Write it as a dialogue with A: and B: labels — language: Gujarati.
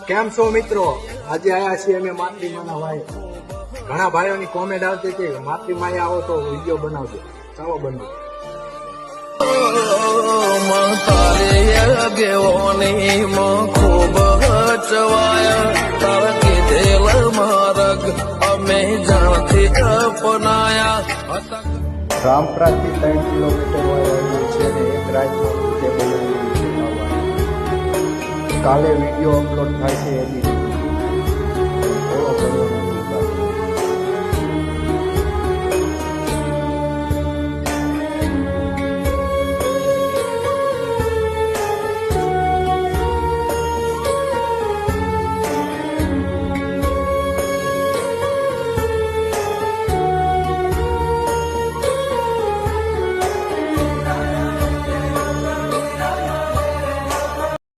A: કેમ છો મિત્રો? આજે આયા છીએ અમે માતૃમાના ભાઈ. ઘણા ભાઈઓની કોમેન્ટ આવતી હતી માતૃમાએ આવો તો વિડીયો બનાવજો. ચાલો બનો.
B: ખૂબ ચવાયા તારા કીધેલ માર્ગ અમે જાણથી અપનાયા.
C: રામપરાથી 3 કિલોમીટર વાળું છે ને એક રાતમાં તે બનાવી કાલે વિડીયો અપલોડ થાય છે એની